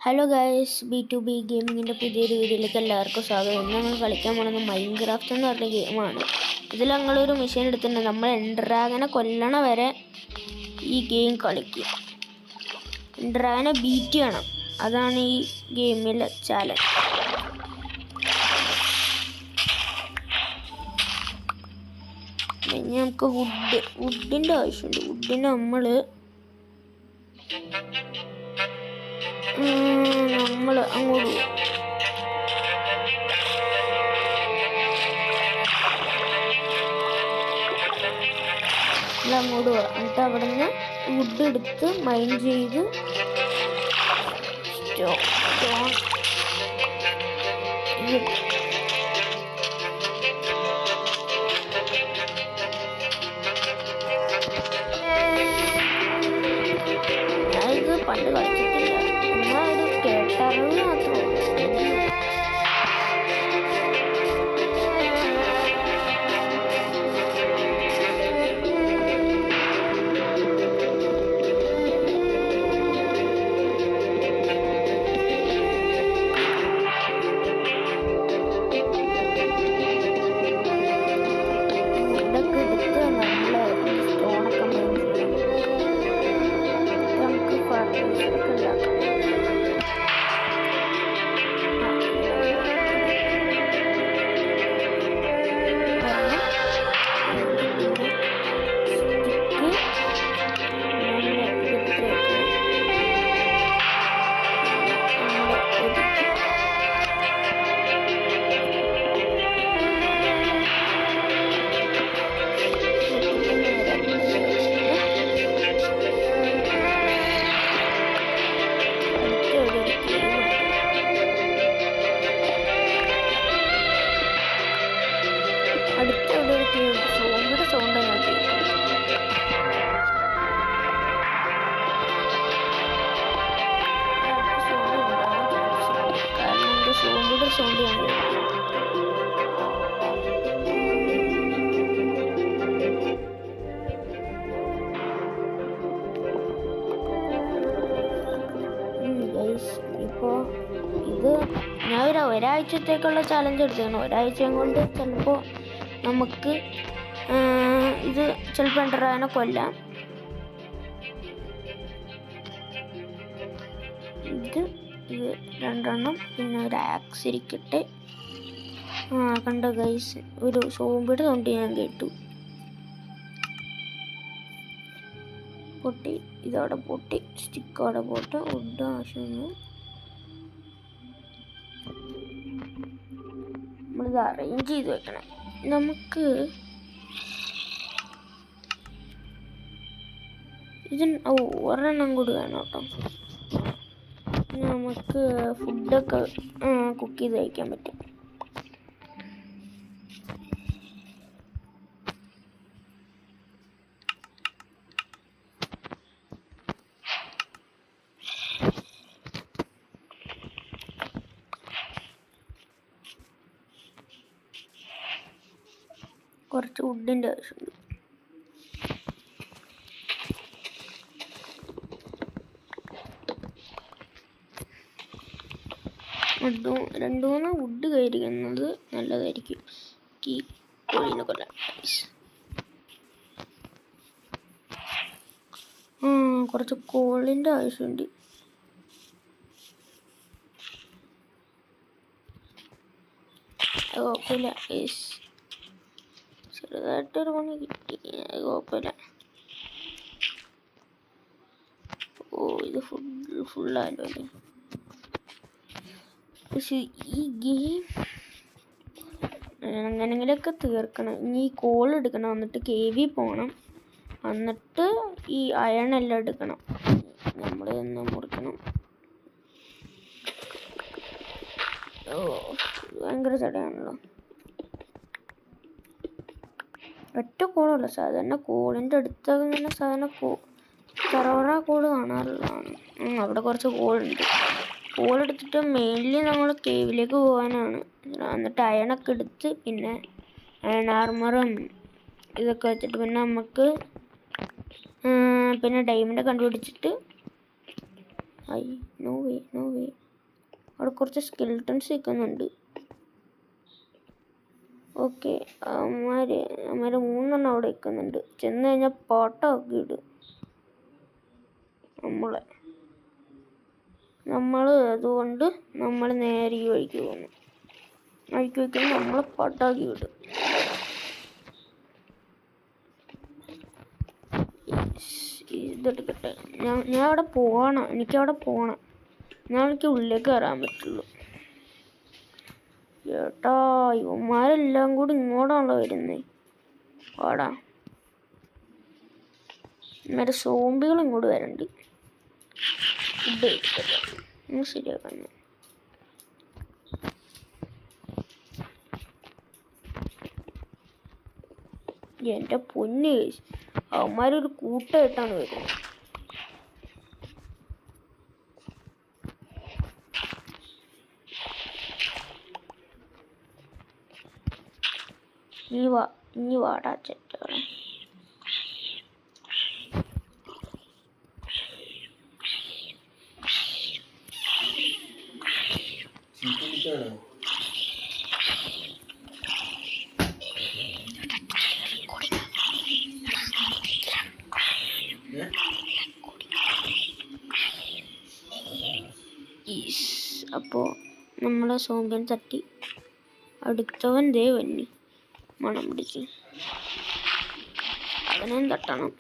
Hello guys, B2B ഗെയിമിങ്ങിൻ്റെ പുതിയൊരു വീഡിയോയിലേക്ക് എല്ലാവർക്കും സ്വാഗതം. ഇന്ന് നമ്മൾ കളിക്കാൻ പോകുന്നത് മൈൻക്രാഫ്റ്റ് എന്ന് പറഞ്ഞ ഗെയിമാണ്. ഇതിൽ ഞങ്ങളൊരു മിഷൻ എടുത്തിട്ടുണ്ട്. നമ്മൾ എൻഡ്രാഗനെ കൊല്ലണ വരെ ഈ ഗെയിം കളിക്കും. എൻഡ്രാഗനെ ബീറ്റ് ചെയ്യണം, അതാണ് ഈ ഗെയിമിലെ ചാലഞ്ച്. ഇനി നമുക്ക് വുഡിൻ്റെ ആവശ്യമുണ്ട്. വുഡിന് നമ്മൾ അങ്ങോട്ട് പോകും. അങ്ങോട്ട് പോകാം. എന്നിട്ട് അവിടെ നിന്ന് വുഡ് എടുത്ത് മൈൻ ചെയ്ത് സ്റ്റോൺ ഞാനിത് പണ്ട് കളിച്ചിട്ടില്ല, എന്നാൽ ഒരു കേട്ടറിവ് മാത്രമേ ഉള്ളൂ. സോമ്പിയുടെ സൗണ്ട് ഞാൻ കേൾക്കുന്നത്. കാരണം എൻ്റെ സോമ്പിയുടെ സൗണ്ട് ഞാൻ കേൾക്കുന്നത്. ഇപ്പോൾ ഇത് ഞാൻ ഒരാഴ്ചത്തേക്കുള്ള ചാലഞ്ച് എടുത്തേക്കണം. ഒരാഴ്ചയും കൊണ്ട് ചിലപ്പോൾ നമുക്ക് ഇത് ചിലപ്പോൾ എൻഡ്രാഗനെ കൊല്ലാം. ഇത് രണ്ടെണ്ണം, പിന്നെ ഒരു ആക്സ് ഇരിക്കട്ടെ. കണ്ട ഗൈസ്, ഒരു സോമ്പിയുടെ സൗണ്ട് ഞാൻ കേട്ടു. പൊട്ടി, ഇതവിടെ പൊട്ടി, സ്റ്റിക്ക് അവിടെ പോട്ടെ. വുഡ് ആവശ്യമൊന്നു നമ്മളിത് അറേഞ്ച് ചെയ്ത് വെക്കണം. നമുക്ക് ഒരെണ്ണം കൂടി വേണം കേട്ടോ. നമുക്ക് ഫുഡൊക്കെ കുക്ക് ചെയ്ത് കഴിക്കാൻ പറ്റും. കുറച്ച് വുഡിൻ്റെ ആവശ്യമുണ്ട്. രണ്ടു മൂന്ന് വുഡ് കയറിക്കുന്നത് നല്ലതായിരിക്കും ഈ കോഴിനെ കൊല്ലാൻ. കുറച്ച് കോളിൻ്റെ ആവശ്യമുണ്ട്. കുഴപ്പമില്ല, ചെറുതായിട്ടൊരു പണി കിട്ടി. കുഴപ്പമില്ല. ഇത് ഫുള്ളായല്ലോ അല്ലേ. പക്ഷെ ഈ ഗെയിം അങ്ങനെങ്കിലൊക്കെ തീർക്കണം. ഇനി ഈ കോൾ എടുക്കണം, എന്നിട്ട് കേവി പോകണം, എന്നിട്ട് ഈ അയണെല്ലാം എടുക്കണം. നമ്മൾ തന്നെ മുറിക്കണം. ഭയങ്കര ചടയാണല്ലോ. ഒറ്റ കോളല്ല, സാധാരണ കോളിൻ്റെ അടുത്തൊക്കെ ഇങ്ങനെ സാധാരണ കറവറ കോള് കാണാറുള്ളതാണ്. അവിടെ കുറച്ച് കോളുണ്ട്. കോളെടുത്തിട്ട് മെയിൻലി നമ്മൾ കേവിലേക്ക് പോകാനാണ്. എന്നിട്ട് അയണൊക്കെ എടുത്ത് പിന്നെ അയൺ ആർമറും ഇതൊക്കെ വെച്ചിട്ട് പിന്നെ നമുക്ക് പിന്നെ ഡയമണ്ട് കണ്ടുപിടിച്ചിട്ട് ഐ നോ വേ അവിടെ കുറച്ച് സ്കെൽട്ടൺസ് നിൽക്കുന്നുണ്ട്. ഓക്കെ, അവന്മാർ 3 അവിടെ നിൽക്കുന്നുണ്ട്. ചെന്ന് കഴിഞ്ഞാൽ പാട്ടാക്കി ഇടും നമ്മൾ. അതുകൊണ്ട് നമ്മൾ നേരെ ഈ വഴിക്ക് പോകുന്നു. വഴിക്ക് വയ്ക്കുമ്പോൾ നമ്മളെ പാട്ടാക്കി വിടും. ഇതെടുക്കട്ടെ. ഞാൻ അവിടെ പോകണം. എനിക്കവിടെ പോകണം. എനിക്ക് ഉള്ളിലേക്ക് കയറാൻ പറ്റുള്ളൂ. ചേട്ടാ, ഇവന്മാരെല്ലാം കൂടി ഇങ്ങോട്ടാണല്ലോ വരുന്നത്. പാടാ, മറ്റേ സോംബികൾ ഇങ്ങോട്ട് വരണ്ട്. ശരിയാക്കുന്നു. എൻ്റെ പൊന്ന്, അവന്മാരൊരു കൂട്ടായിട്ടാണ് വരുന്നത്. ഇനി വാടാ ചെറ്റകളെ. അപ്പോൾ നമ്മളെ സോമ്പിയൻ തട്ടി. അടുത്തവൻ ദേ വന്നി മണം പിടിച്ച്. അവനെയും തട്ടണം.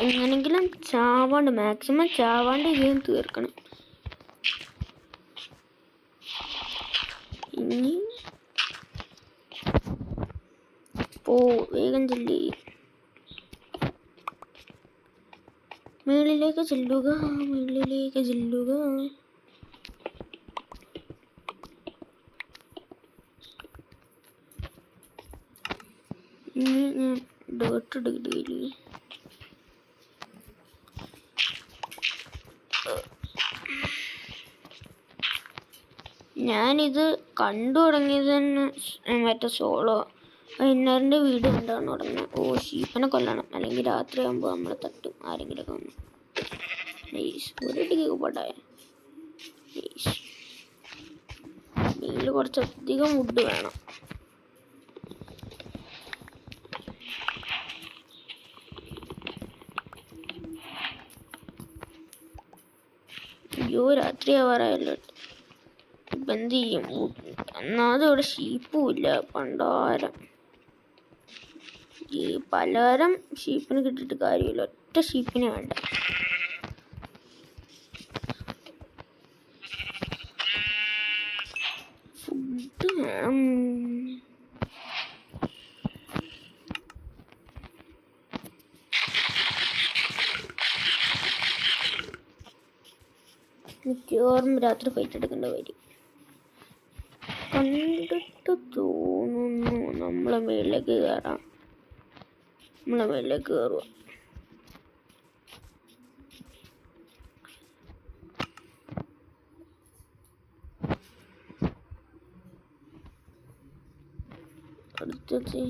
എങ്ങനെങ്കിലും ചാവാണ്ട്, മാക്സിമം ചാവാണ്ട് ഗെയിം തീർക്കണം. ഇനി വേഗം ചെല്ലി മേളിലേക്ക് ചെല്ലുക. ഇനി ഞാൻ ഡേർട്ട് എടുക്കില്ലേ. ഞാനിത് കണ്ടു തുടങ്ങിയത് തന്നെ മറ്റേ സോളോ ഇന്നറിൻ്റെ വീട് കണ്ടാണ് തുടങ്ങുന്നത്. ഷീപ്പിനെ കൊല്ലണം, അല്ലെങ്കിൽ രാത്രിയാകുമ്പോൾ നമ്മളെ തട്ടും ആരെങ്കിലുമൊക്കെ വന്നു. ഒരു ടിക്ക് പട്ടായ. ഇതിൽ കുറച്ചധികം വുഡ് വേണം. അയ്യോ, രാത്രിയാവാറായല്ലോ. ഇപ്പം എന്ത് ചെയ്യും? ഒന്നാമത് ഇവിടെ ഷീപ്പും ഇല്ല. പണ്ടാരം ഈ പലതരം ഷീപ്പിന് കിട്ടിയിട്ട് കാര്യമില്ല. ഒറ്റ ഷീപ്പിനെ വേണ്ട. ഫുഡ് വേണം. മിക്കവാറും രാത്രി ഫൈറ്റ് എടുക്കേണ്ട വരും. കണ്ടിട്ട് തോന്നുന്നു നമ്മളെ മേളിലേക്ക് കയറാം. കയറുക. അടുത്തത്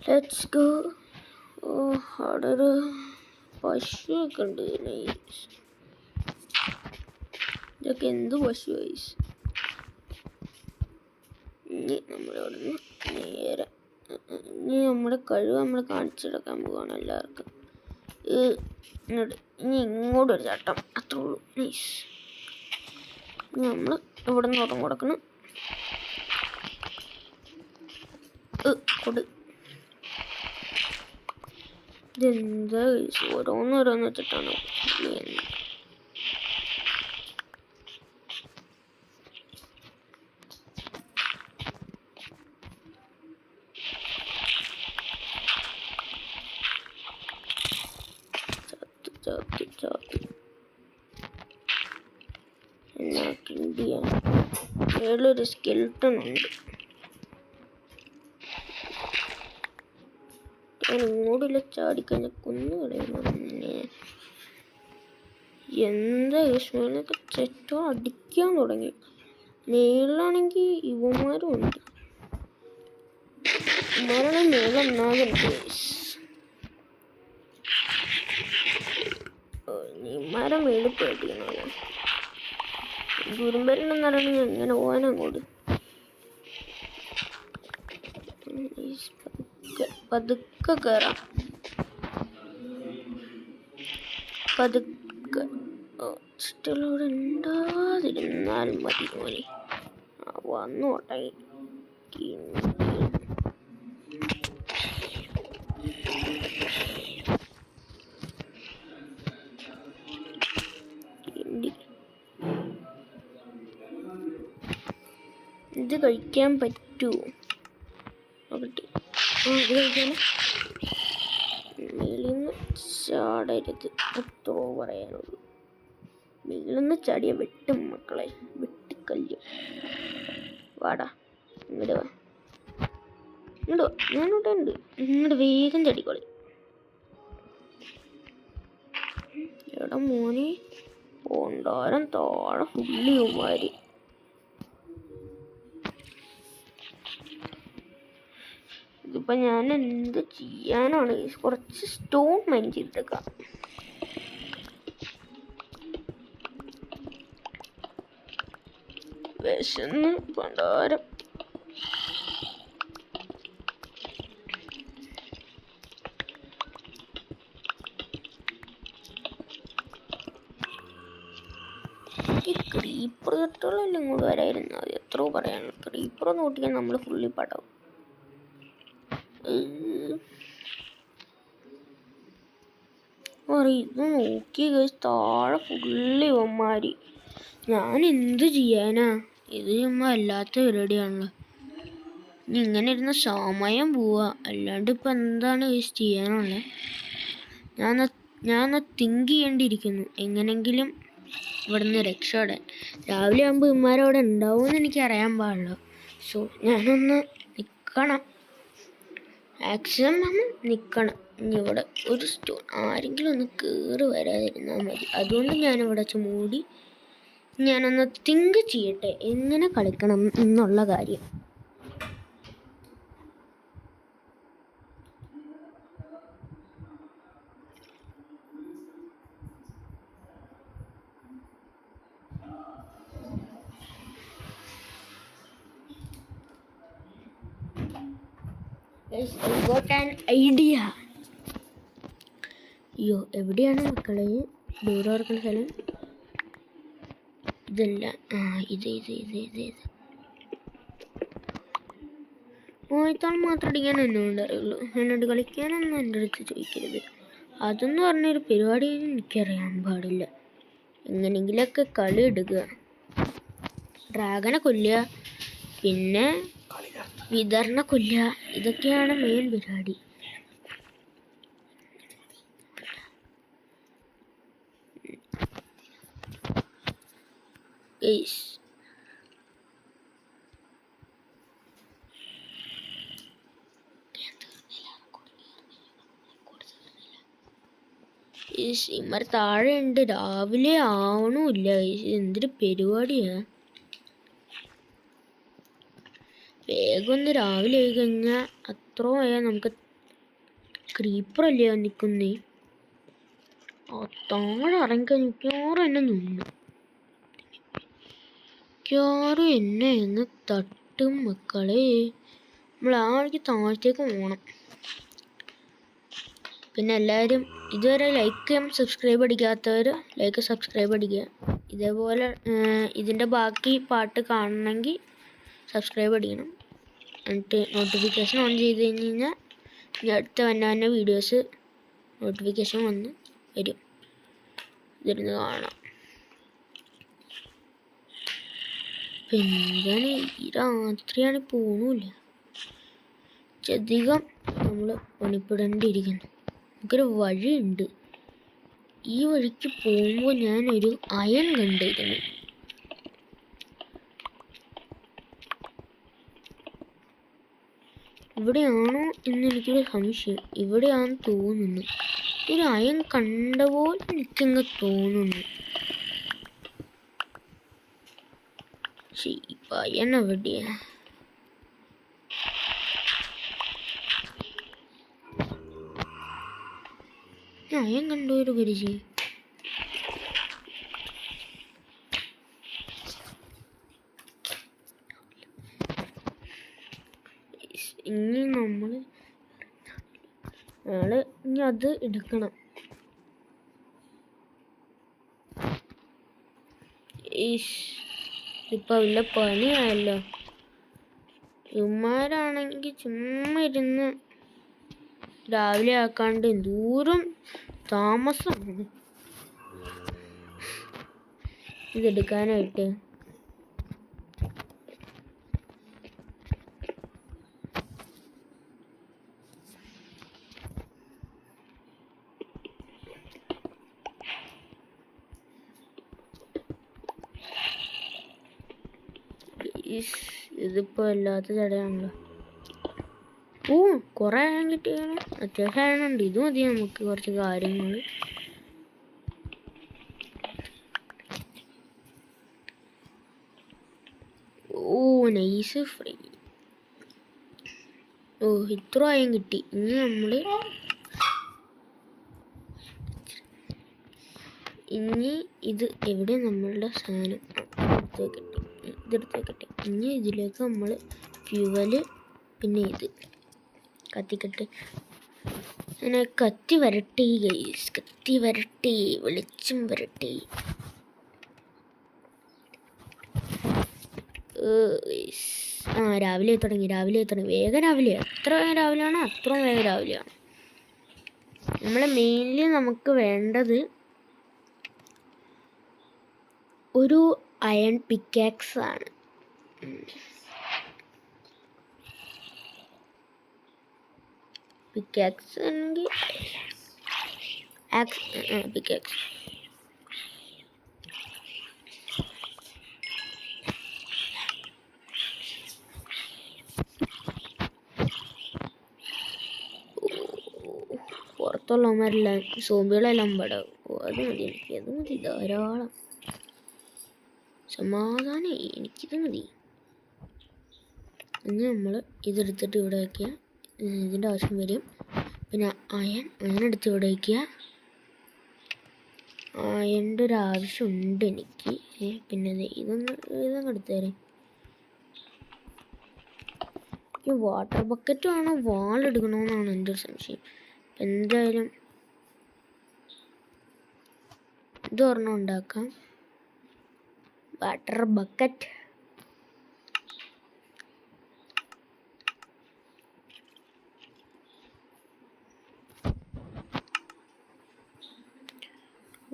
ലെറ്റ്സ് ഗോ. അവിടെ ഒരു പശുവൊക്കെ ഉണ്ട്. ഇതൊക്കെ എന്ത് പശു വയസ്സ്. ഇനി നമ്മളവിടെ നിന്ന് നേരെ ഇനി നമ്മുടെ കഴിവ് നമ്മൾ കാണിച്ചെടുക്കാൻ പോവാണ് എല്ലാവർക്കും. ഇനി ഇങ്ങോട്ടൊരു ചട്ടം, അത്രേ ഉള്ളൂ. നൈസ്. ഇനി നമ്മൾ ഇവിടെ നിന്ന് ഉറങ്ങി കൊടുക്കണം. ഇതെന്താ ഓരോന്നോരോന്ന് വെച്ചിട്ടാണ്. മേളൊരു സ്കെൽട്ടൺ ഉണ്ട്. ഞാൻ ഇങ്ങോട്ടില്ല ചാടിക്കഴിഞ്ഞ കുന്നു കളയുന്നു. എന്താ വിഷമൊക്കെ ചെറ്റോ അടിക്കാൻ തുടങ്ങി. മേളിലാണെങ്കിൽ ഇവന്മാരും ഉണ്ട്. ഇവന്മാരാണ് മേളൊന്നാകുണ്ട്. ഇമാരെ മേളിൽ പേടിക്കണോ? ഗുരുമ്പലിനെന്ന് പറയുന്നത് എങ്ങനെ പോകാനങ്ങോട്ട് പതുക്കെ കയറാം. പതുക്കെ ഹോസ്റ്റലോട് ഉണ്ടാതിരുന്നാൽ മതി. മോനെ വന്നു ഓട്ടായി. ഇത് കഴിക്കാൻ പറ്റുമോ? നോക്കട്ടെ. ഇത് കഴിക്കാൻ മേലിന്ന് ചാടരുത്, അത്രോ പറയാനുള്ളൂ. മേലിന്ന് ചാടിയ വെട്ടും മക്കളെ, വെട്ടിക്കല്ല്. വാടാ ഇങ്ങോട്ട് വാ, ഇങ്ങോട്ട് വാ, ഞാനിവിടെ ഉണ്ട്. ഇങ്ങോട്ട് വേഗം ചടിക്കോളി. എടാ മോനെ പോണ്ടാരം താഴെ ഫുള്ളിയുമാരി. ഇതിപ്പോ ഞാൻ എന്ത് ചെയ്യാനാണ്? കുറച്ച് സ്റ്റോൺ മൈൻ ചെയ്തേക്കാം. വിശന്ന് പണ്ടാരം. ഈ ക്രീപ്പർ കെട്ടുകളെല്ലാം ഇങ്ങോട്ട് വരായിരുന്നു. അത് എത്രയോ പറയാനുള്ളൂ. ക്രീപ്പർ നോട്ടിക്കാൻ നമ്മൾ ഫുള്ളി പടവും. ഇത് നോക്കി താഴെ ഫുള്ളി ഇവന്മാര്. ഞാൻ എന്ത് ചെയ്യാനാ? ഇത് ചുമ്മാ അല്ലാത്ത പരിപാടിയാണല്ലോ. ഇനി ഇങ്ങനെ ഇരുന്ന സമയം പോവാ, അല്ലാണ്ട് ഇപ്പം എന്താണ് ചെയ്യാനുള്ളത്? ഞാൻ തിങ്ക് ചെയ്യേണ്ടിയിരിക്കുന്നു എങ്ങനെങ്കിലും ഇവിടുന്ന് രക്ഷപ്പെടാൻ. രാവിലെ ആകുമ്പോൾ ഇവന്മാരവിടെ ഉണ്ടാവുമെന്ന് എനിക്ക് അറിയാൻ പാടില്ല. സോ ഞാനൊന്ന് നിൽക്കണം, മാക്സിമം നിൽക്കണം. ഇനി ഇവിടെ ഒരു സ്റ്റോൺ ആരെങ്കിലും ഒന്ന് കയറി വരാതിരുന്നാൽ മതി. അതുകൊണ്ട് ഞാനിവിടെ മൂടി ഞാനൊന്ന് തിങ്ക് ചെയ്യട്ടെ എങ്ങനെ കളിക്കണം എന്നുള്ള കാര്യം. I got an idea. അയ്യോ, എവിടെയാണ് മക്കളെ ദൂരം ഓർക്കുന്ന സ്ഥലം? ഇതല്ല, ഇത് മോയത്താൾ മാത്രം അടിക്കാൻ എന്നോട് അറിയുള്ളൂ. എന്നോട് കളിക്കാനൊന്നും എൻ്റെ അടുത്ത് ചോദിക്കരുത്. അതെന്ന് പറഞ്ഞൊരു പരിപാടി എനിക്കറിയാൻ പാടില്ല. എങ്ങനെയെങ്കിലൊക്കെ കളി എടുക്കുക, ഡ്രാഗനെ കൊല്ലുക, പിന്നെ വിതറിനെ കൊല്ലുക. ഇതൊക്കെയാണ് മെയിൻ പരിപാടി. ഇമ്മർ താഴെ ഉണ്ട്. രാവിലെ ആവണമില്ല. എന്തൊരു പരിപാടിയാ. വേഗം ഒന്ന് രാവിലെ ആയി കഴിഞ്ഞാൽ അത്ര ആയാൽ നമുക്ക് ക്രീപ്പറല്ലേ നിൽക്കുന്നേ. താഴെ ഇറങ്ങിക്കഴിഞ്ഞ് മിക്കവാറും എന്നെ നിന്നു. മിക്കവാറും എന്നെ എന്ന് തട്ടും മക്കളെ. നമ്മൾ ആ വഴിക്ക് താഴത്തേക്ക് പോകണം. പിന്നെ എല്ലാവരും ഇതുവരെ ലൈക്കും സബ്സ്ക്രൈബ് അടിക്കാത്തവർ ലൈക്ക് സബ്സ്ക്രൈബ് അടിക്കുക. ഇതേപോലെ ഇതിൻ്റെ ബാക്കി പാട്ട് കാണണമെങ്കിൽ സബ്സ്ക്രൈബ് അടിക്കണം. എന്നിട്ട് നോട്ടിഫിക്കേഷൻ ഓൺ ചെയ്ത് കഴിഞ്ഞാൽ ഇനി അടുത്ത വന്ന വീഡിയോസ് നോട്ടിഫിക്കേഷൻ വന്ന് വരും. ഇതിരുന്ന് കാണാം. പിന്നെ ഈ രാത്രിയാണ് പോണില്ല. അധികം നമ്മൾ പണിപ്പെടേണ്ടിയിരിക്കുന്നു. നമുക്കൊരു വഴിയുണ്ട്. ഈ വഴിക്ക് പോകുമ്പോൾ ഞാനൊരു അയൺ കണ്ടിരുന്നു. ഇവിടെയാണോ എന്ന് എനിക്കൊരു സംശയം. ഇവിടെയാണെന്ന് തോന്നുന്നു. ഒരു അയൺ കണ്ട പോലെ എനിക്കങ്ങ് തോന്നുന്നു. അയൺ എവിടെയാ? അയൺ കണ്ടോ ഒരു പരിചയം. ഇനി ഇനി അത് എടുക്കണം. ഇപ്പൊ വല്ല പണിയായല്ലോ. ഇവന്മാരാണെങ്കിൽ ചുമ്മാ ഇരുന്ന് രാവിലെ ആക്കാണ്ട് ദൂരം താമസമാണ് ഇതെടുക്കാനായിട്ട്. ഇതിപ്പോ അല്ലാത്ത ചടയാണല്ലോ. കൊറേ അയൺ കിട്ടിയാണ്. അത്യാവശ്യം അയണുണ്ട്. ഇത് മതി നമുക്ക് കുറച്ച് കാര്യങ്ങൾ. Nice free. ഇത്ര അയൺ കിട്ടി. ഇനി ഇത് എവിടെ നമ്മളുടെ സാധനം ഇതെടുത്തേക്കട്ടെ. ഇനി ഇതിലേക്ക് നമ്മൾ ഫ്യൂവല് പിന്നെ ഇത് കത്തിക്കട്ടെ. അങ്ങനെ കത്തി വരട്ടെ ഗൈസ്, കത്തി വരട്ടെ, വെളിച്ചം വരട്ടെ. രാവിലെ തുടങ്ങി. വേഗം രാവിലെ. എത്ര രാവിലെയാണോ അത്രയും വേഗം രാവിലെയാണ്. നമ്മളെ മെയിൻലി നമുക്ക് വേണ്ടത് ഒരു അയൺ പിക്കാക്സ് ആണ്. പിക്കാക്സ് ആണെങ്കിൽ പിക്കാക്സ്. പുറത്തുള്ളവന്മാരെല്ലാം സോംബികളെല്ലാം പടാവും. അത് മതി എനിക്ക്. അത് മതി ധാരാളം. സമാധാനം, എനിക്കിത് മതി. ഇനി നമ്മൾ ഇതെടുത്തിട്ട് ഇവിടെ വയ്ക്കുക. ഇതിൻ്റെ ആവശ്യം വരും. പിന്നെ അയൺ എടുത്ത് ഇവിടെ വയ്ക്കുക. അയണിൻ്റെ ഒരു ആവശ്യമുണ്ട് എനിക്ക്. പിന്നെ ഇതൊന്നും എടുത്തേരെ. ഈ വാട്ടർ ബക്കറ്റ് ആണോ വാളെടുക്കണമെന്നാണ് എൻ്റെ ഒരു സംശയം. എന്തായാലും ഇതൊരെണ്ണം ഉണ്ടാക്കാം. Water bucket.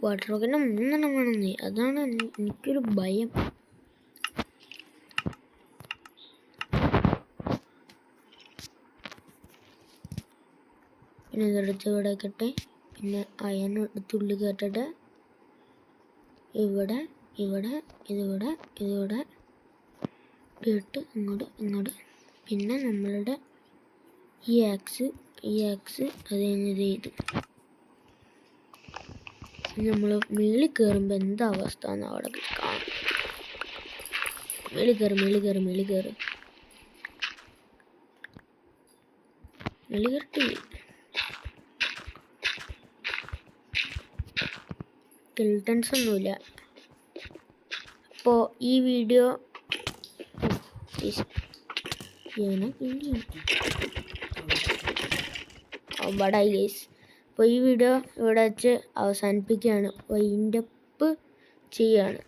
വാട്ടർ ബക്കറ്റിന് 3 എണ്ണം വേണമെന്നേ. അതാണ് എനിക്കൊരു ഭയം. പിന്നെ ഇതെടുത്ത് ഇവിടെ വെക്കട്ടെ. പിന്നെ അയൺ എടുത്തുള്ളി കയറ്റട്ടെ. ഇവിടെ ഇതിവിടെ ഇട്ട് ഇങ്ങോട്ട്. പിന്നെ നമ്മളുടെ ഈ ആക്സ് അത് കഴിഞ്ഞത് ഇത്. നമ്മൾ മേളിൽ കയറുമ്പോൾ എന്താ അവസ്ഥ എന്ന് അവിടെ കാണാം. മേളിൽ കയറി സ്കെൽട്ടൺസ് ഒന്നുമില്ല. അപ്പോൾ ഈ വീഡിയോ ബടായി ഗൈസ്. അപ്പോൾ ഈ വീഡിയോ ഇവിടെ വെച്ച് അവസാനിപ്പിക്കുകയാണ്. വൈൻഡപ്പ് ചെയ്യാണ്.